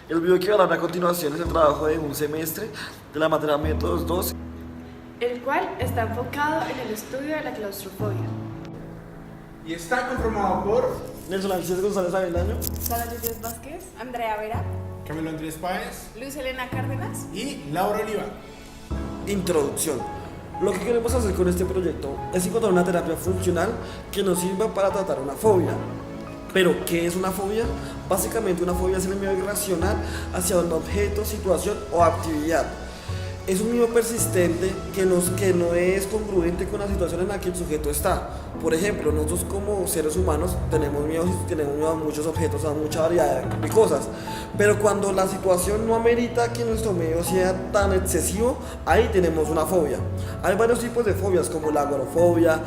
El video que verán a continuación es el trabajo de un semestre de la materia Métodos 2, el cual está enfocado en el estudio de la claustrofobia. Y está conformado por Nelson Alcides González Avendaño, Sara Judith Vázquez, Andrea Vera, Camilo Andrés Páez Luz Elena Cárdenas. y Laura Oliva. Introducción. Lo que queremos hacer con este proyecto es encontrar una terapia funcional que nos sirva para tratar una fobia. Pero, ¿qué es una fobia? Básicamente una fobia es el miedo irracional hacia un objeto, situación o actividad. Es un miedo persistente que no es congruente con la situación en la que el sujeto está. Por ejemplo, nosotros como seres humanos tenemos miedo a muchos objetos, a mucha variedad de cosas. Pero cuando la situación no amerita que nuestro miedo sea tan excesivo, ahí tenemos una fobia. Hay varios tipos de fobias como la agorafobia,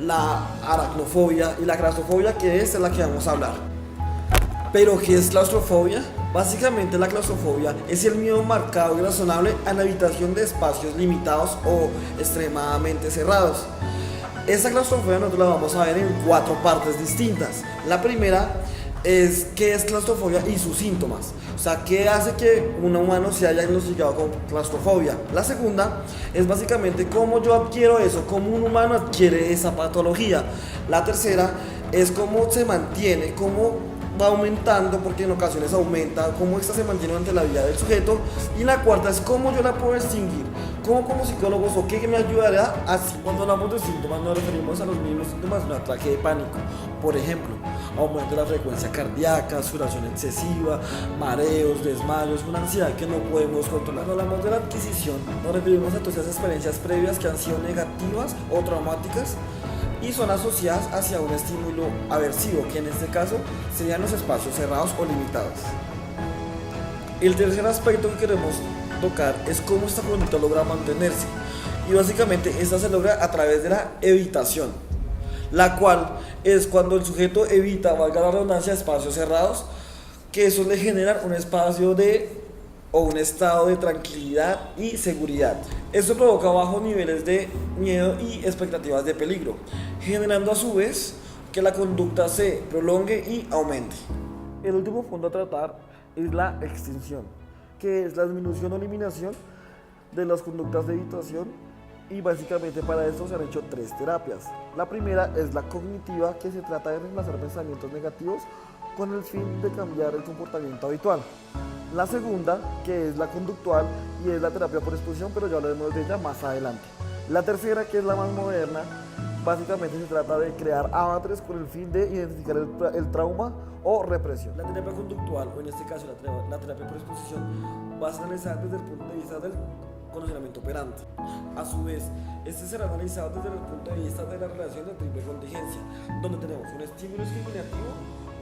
la aracnofobia y la claustrofobia, que esta es la que vamos a hablar. ¿Pero qué es claustrofobia? Básicamente la claustrofobia es el miedo marcado y razonable a la habitación de espacios limitados o extremadamente cerrados. Esta claustrofobia nosotros la vamos a ver en 4 partes distintas. La primera es qué es claustrofobia y sus síntomas. O sea, qué hace que un humano se haya diagnosticado con claustrofobia. La segunda es básicamente cómo yo adquiero eso, cómo un humano adquiere esa patología. La tercera es cómo se mantiene, cómo va aumentando, porque en ocasiones aumenta, cómo esta se mantiene durante la vida del sujeto. Y la cuarta es cómo yo la puedo extinguir, cómo como psicólogos o qué me ayudará así. Cuando hablamos de síntomas nos referimos a los mismos síntomas de un ataque de pánico. Por ejemplo, aumento de la frecuencia cardíaca, sudoración excesiva, mareos, desmayos, una ansiedad que no podemos controlar. Cuando hablamos de la adquisición nos referimos a todas esas experiencias previas que han sido negativas o traumáticas y son asociadas hacia un estímulo aversivo, que en este caso serían los espacios cerrados o limitados. El tercer aspecto que queremos tocar es cómo esta conducta logra mantenerse, y básicamente esta se logra a través de la evitación, la cual es cuando el sujeto evita, valga la redundancia, espacios cerrados, que eso le genera un espacio o un estado de tranquilidad y seguridad. Esto provoca bajos niveles de miedo y expectativas de peligro, generando a su vez que la conducta se prolongue y aumente. El último punto a tratar es la extinción, que es la disminución o eliminación de las conductas de evitación, y básicamente para esto se han hecho 3 terapias. La primera es la cognitiva, que se trata de reemplazar pensamientos negativos con el fin de cambiar el comportamiento habitual. La segunda, que es la conductual, y es la terapia por exposición, pero ya hablaremos de ella más adelante. La tercera, que es la más moderna, básicamente se trata de crear avatares con el fin de identificar el trauma o represión. La terapia conductual, o en este caso la terapia por exposición, va a ser analizada desde el punto de vista del condicionamiento operante. A su vez, este será analizado desde el punto de vista de la relación de triple contingencia, donde tenemos un estímulo discriminativo,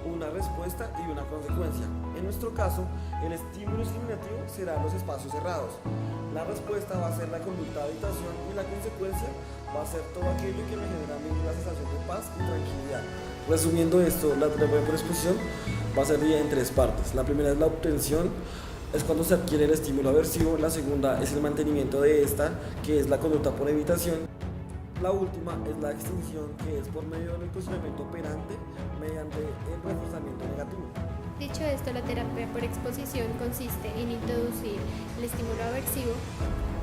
una respuesta y una consecuencia. En nuestro caso, el estímulo discriminativo será los espacios cerrados, la respuesta va a ser la conducta de habitación y la consecuencia va a ser todo aquello que me genera a mí la sensación de paz y tranquilidad. Resumiendo esto, la terapia por exposición va a ser dividida en 3 partes. La primera es la obtención, es cuando se adquiere el estímulo aversivo. La segunda es el mantenimiento de esta, que es la conducta por evitación. La última es la extinción, que es por medio del condicionamiento operante mediante el reforzamiento negativo. Dicho esto, la terapia por exposición consiste en introducir el estímulo aversivo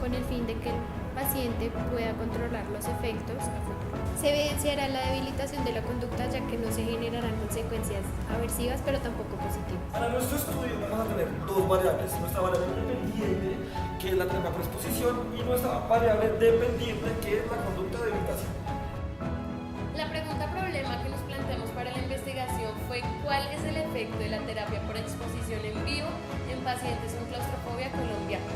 con el fin de que el paciente pueda controlar los efectos a futuro. Se evidenciará la debilitación de la conducta, ya que no se generarán consecuencias aversivas, pero tampoco positivas. Para nuestro estudio vamos a tener 2 variables, nuestra variable independiente, que es la terapia por exposición, y nuestra variable dependiente, que es la conducta de evitación. La pregunta problema que nos planteamos para la investigación fue ¿cuál es el efecto de la terapia por exposición en vivo en pacientes con claustrofobia colombianos?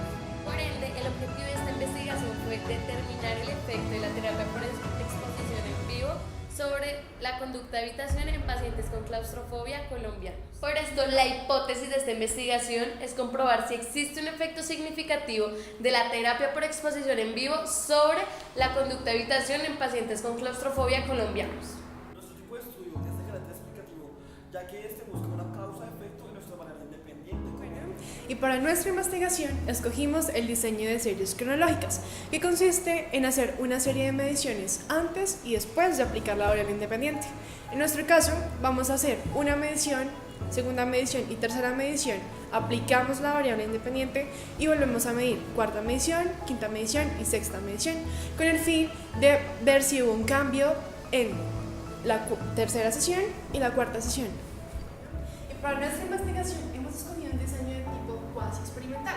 Por ende, el objetivo de esta investigación fue determinar el efecto de la terapia por exposición en vivo sobre la conducta de evitación en pacientes con claustrofobia colombianos. Por esto, la hipótesis de esta investigación es comprobar si existe un efecto significativo de la terapia por exposición en vivo sobre la conducta de evitación en pacientes con claustrofobia colombianos. Nuestro tipo de estudio es de carácter explicativo, ya que este busca una causa-efecto de nuestra manera independiente. Y para nuestra investigación escogimos el diseño de series cronológicas, que consiste en hacer una serie de mediciones antes y después de aplicar la variable independiente. En nuestro caso, vamos a hacer una medición segunda medición y tercera medición, aplicamos la variable independiente y volvemos a medir cuarta medición, quinta medición y sexta medición, con el fin de ver si hubo un cambio en la tercera sesión y la cuarta sesión. Y para nuestra investigación hemos escogido un diseño de tipo cuasi experimental,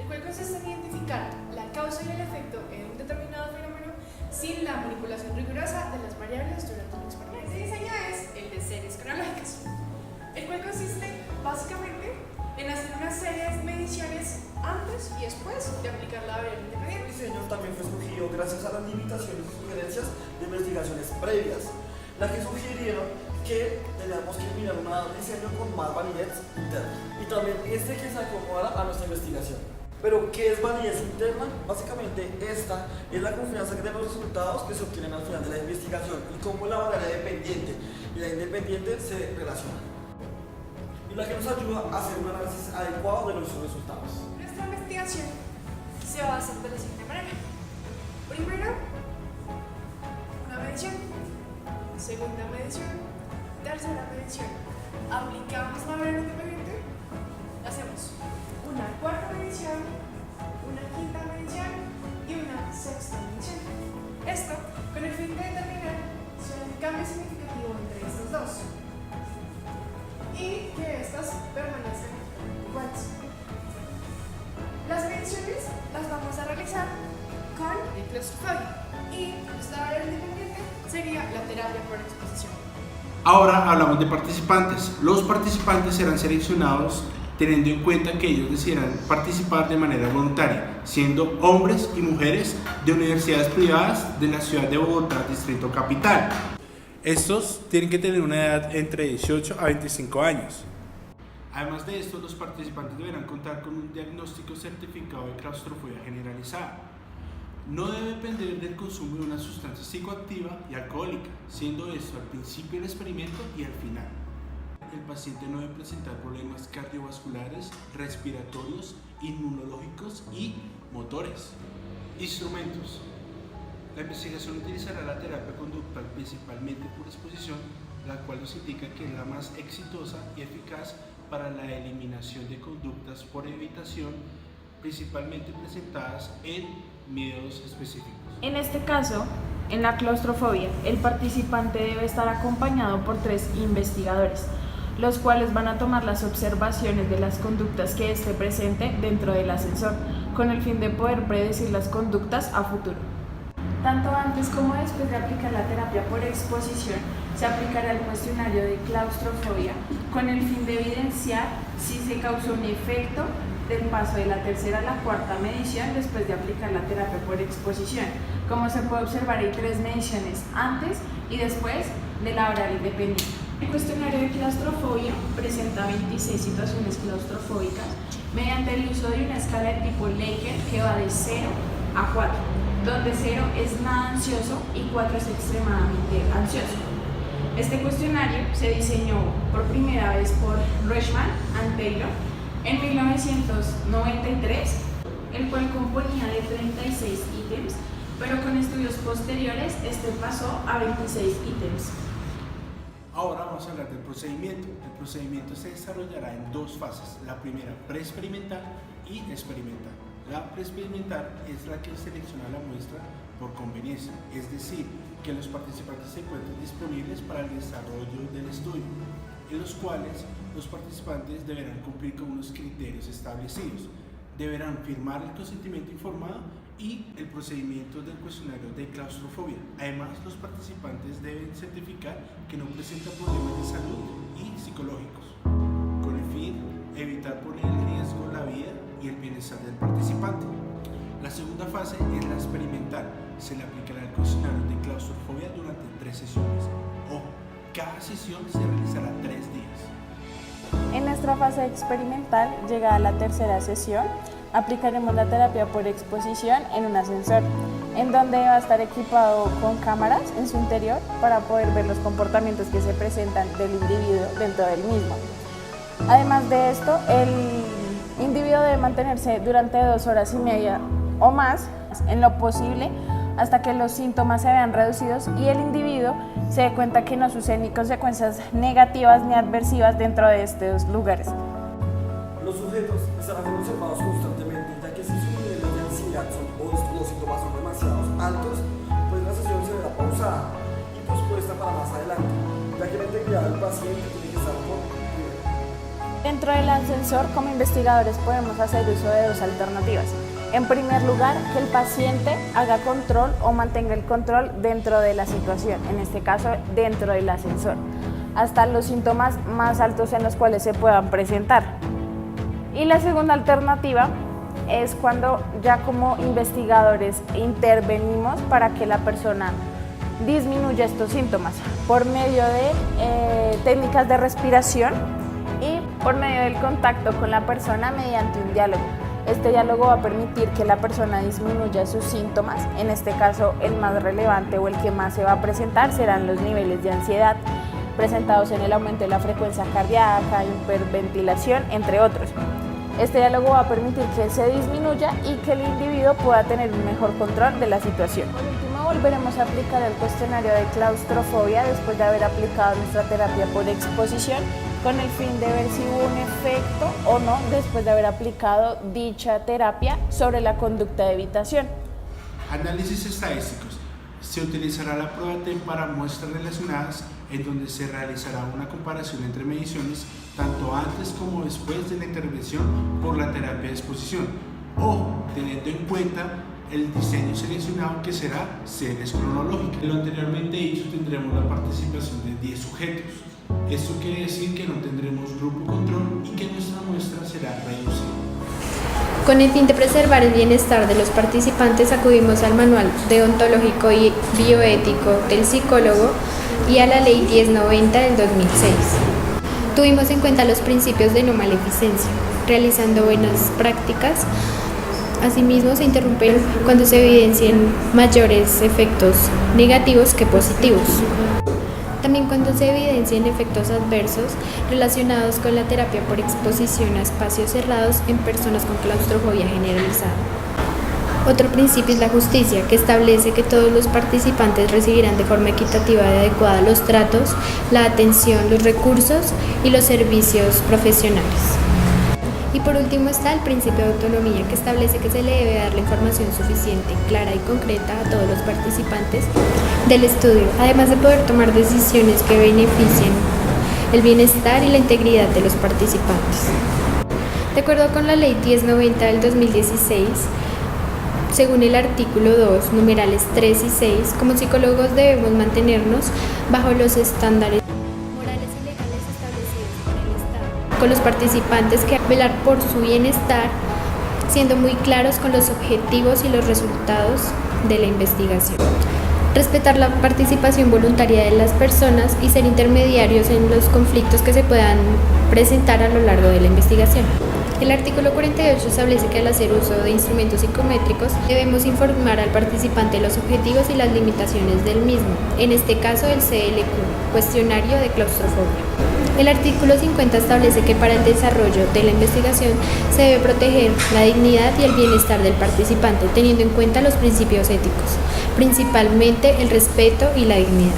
el cual consiste en identificar la causa y el efecto en un determinado fenómeno sin la manipulación rigurosa de las variables durante un experimento. Este diseño es el de series cronológicas, el cual consiste básicamente en hacer una serie de mediciones antes y después de aplicar la variable El independiente. diseño también fue escogido gracias a las limitaciones y sugerencias de investigaciones previas, las que sugirieron que teníamos que mirar un diseño con más validez interna y también que se acomodara a nuestra investigación. Pero, ¿qué es validez interna? Básicamente, esta es la confianza de los resultados que se obtienen al final de la investigación y cómo la variable dependiente y la independiente se relacionan. Y la que nos ayuda a hacer un análisis adecuado de nuestros resultados. Nuestra investigación se va a hacer de la siguiente manera. Primero, una medición, segunda medición, tercera medición. Aplicamos la variable independiente, hacemos una cuarta medición, una quinta medición y una sexta medición. Esto con el fin de determinar si hay un cambio significativo entre estas dos y que estas permanezcan iguales. Las mediciones las vamos a realizar con el claustrofobia y la variable independiente sería la terapia por exposición. Ahora hablamos de participantes. Los participantes serán seleccionados teniendo en cuenta que ellos decidirán participar de manera voluntaria, siendo hombres y mujeres de universidades privadas de la ciudad de Bogotá, Distrito Capital. Estos tienen que tener una edad entre 18 a 25 años. Además de esto, los participantes deberán contar con un diagnóstico certificado de claustrofobia generalizada. No debe depender del consumo de una sustancia psicoactiva y alcohólica, siendo esto al principio del experimento y al final. El paciente no debe presentar problemas cardiovasculares, respiratorios, inmunológicos y motores. Instrumentos. La investigación utilizará la terapia conductual principalmente por exposición, la cual nos indica que es la más exitosa y eficaz para la eliminación de conductas por evitación, principalmente presentadas en miedos específicos. En este caso, en la claustrofobia, el participante debe estar acompañado por 3 investigadores, los cuales van a tomar las observaciones de las conductas que esté presente dentro del ascensor, con el fin de poder predecir las conductas a futuro. Tanto antes como después de aplicar la terapia por exposición, se aplicará el cuestionario de claustrofobia con el fin de evidenciar si se causó un efecto del paso de la tercera a la cuarta medición después de aplicar la terapia por exposición. Como se puede observar, hay 3 mediciones antes y después de la oral independiente. El cuestionario de claustrofobia presenta 26 situaciones claustrofóbicas mediante el uso de una escala de tipo Likert que va de 0 a 4, donde 0 es nada ansioso y 4 es extremadamente ansioso. Este cuestionario se diseñó por primera vez por Reichman and Taylor en 1993, el cual componía de 36 ítems, pero con estudios posteriores este pasó a 26 ítems. Ahora vamos a hablar del procedimiento. El procedimiento se desarrollará en 2 fases. La primera, preexperimental y experimental. La preexperimental es la que selecciona la muestra por conveniencia, es decir, que los participantes se encuentren disponibles para el desarrollo del estudio, en los cuales los participantes deberán cumplir con unos criterios establecidos. Deberán firmar el consentimiento informado y el procedimiento del cuestionario de claustrofobia. Además, los participantes deben certificar que no presentan problemas de salud y psicológicos, con el fin de evitar poner en riesgo la vida y el bienestar del participante. La segunda fase es la experimental. Se le aplicará el cuestionario de claustrofobia durante 3 sesiones. Ojo, cada sesión se realizará 3 días. En nuestra fase experimental, llegada la tercera sesión, aplicaremos la terapia por exposición en un ascensor, en donde va a estar equipado con cámaras en su interior para poder ver los comportamientos que se presentan del individuo dentro del mismo. Además de esto, el individuo debe mantenerse durante 2 horas y media o más, en lo posible, hasta que los síntomas se vean reducidos y el individuo se dé cuenta que no suceden ni consecuencias negativas ni adversivas dentro de estos lugares. Los sujetos estarán siendo observados constantemente, ya que si sus niveles de ansiedad o los síntomas son demasiado altos, pues la sesión se verá pausada y pospuesta para más adelante, ya que la integridad del paciente tiene que estar por primero. Dentro del ascensor, como investigadores, podemos hacer uso de dos alternativas. En primer lugar, que el paciente haga control o mantenga el control dentro de la situación, en este caso dentro del ascensor, hasta los síntomas más altos en los cuales se puedan presentar. Y la segunda alternativa es cuando ya como investigadores intervenimos para que la persona disminuya estos síntomas por medio de técnicas de respiración y por medio del contacto con la persona mediante un diálogo. Este diálogo va a permitir que la persona disminuya sus síntomas. En este caso, el más relevante o el que más se va a presentar serán los niveles de ansiedad presentados en el aumento de la frecuencia cardíaca, hiperventilación, entre otros. Este diálogo va a permitir que se disminuya y que el individuo pueda tener un mejor control de la situación. Por último, volveremos a aplicar el cuestionario de claustrofobia después de haber aplicado nuestra terapia por exposición, con el fin de ver si hubo un efecto o no después de haber aplicado dicha terapia sobre la conducta de evitación. Análisis estadísticos. Se utilizará la prueba TEM para muestras relacionadas, en donde se realizará una comparación entre mediciones tanto antes como después de la intervención por la terapia de exposición, o teniendo en cuenta el diseño seleccionado, que será series cronológicas. En lo anteriormente dicho, tendremos la participación de 10 sujetos. Esto quiere decir que no tendremos grupo control y que nuestra muestra será reducida. Con el fin de preservar el bienestar de los participantes, acudimos al Manual Deontológico y Bioético del Psicólogo y a la Ley 1090 del 2006. Tuvimos en cuenta los principios de no maleficencia, realizando buenas prácticas. Asimismo, se interrumpen cuando se evidencien mayores efectos negativos que positivos. También cuando se evidencien efectos adversos relacionados con la terapia por exposición a espacios cerrados en personas con claustrofobia generalizada. Otro principio es la justicia, que establece que todos los participantes recibirán de forma equitativa y adecuada los tratos, la atención, los recursos y los servicios profesionales. Y por último está el principio de autonomía, que establece que se le debe dar la información suficiente, clara y concreta a todos los participantes del estudio, además de poder tomar decisiones que beneficien el bienestar y la integridad de los participantes. De acuerdo con la Ley 1090 del 2016, según el artículo 2, numerales 3 y 6, como psicólogos debemos mantenernos bajo los estándares morales y legales establecidos por el Estado, con los participantes que velar por su bienestar, siendo muy claros con los objetivos y los resultados de la investigación. Respetar la participación voluntaria de las personas y ser intermediarios en los conflictos que se puedan presentar a lo largo de la investigación. El artículo 48 establece que al hacer uso de instrumentos psicométricos debemos informar al participante de los objetivos y las limitaciones del mismo, en este caso el CLQ, cuestionario de claustrofobia. El artículo 50 establece que para el desarrollo de la investigación se debe proteger la dignidad y el bienestar del participante, teniendo en cuenta los principios éticos, principalmente el respeto y la dignidad.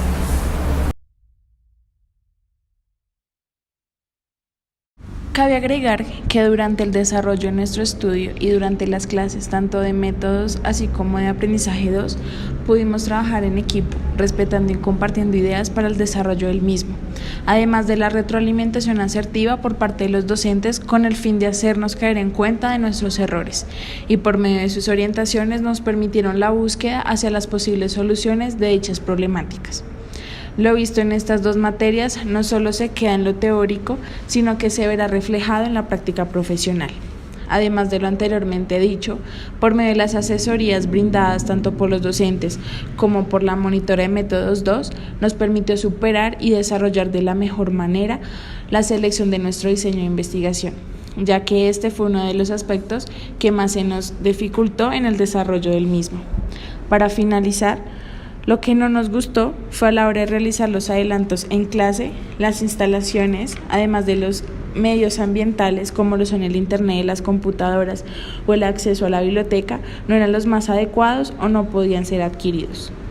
Cabe agregar que durante el desarrollo de nuestro estudio y durante las clases tanto de métodos así como de aprendizaje 2, pudimos trabajar en equipo, respetando y compartiendo ideas para el desarrollo del mismo, además de la retroalimentación asertiva por parte de los docentes con el fin de hacernos caer en cuenta de nuestros errores y por medio de sus orientaciones nos permitieron la búsqueda hacia las posibles soluciones de dichas problemáticas. Lo visto en estas dos materias no solo se queda en lo teórico, sino que se verá reflejado en la práctica profesional. Además de lo anteriormente dicho, por medio de las asesorías brindadas tanto por los docentes como por la monitora de métodos 2, nos permitió superar y desarrollar de la mejor manera la selección de nuestro diseño de investigación, ya que este fue uno de los aspectos que más se nos dificultó en el desarrollo del mismo. Para finalizar, lo que no nos gustó fue a la hora de realizar los adelantos en clase, las instalaciones, además de los medios ambientales como lo son el internet, las computadoras o el acceso a la biblioteca no eran los más adecuados o no podían ser adquiridos.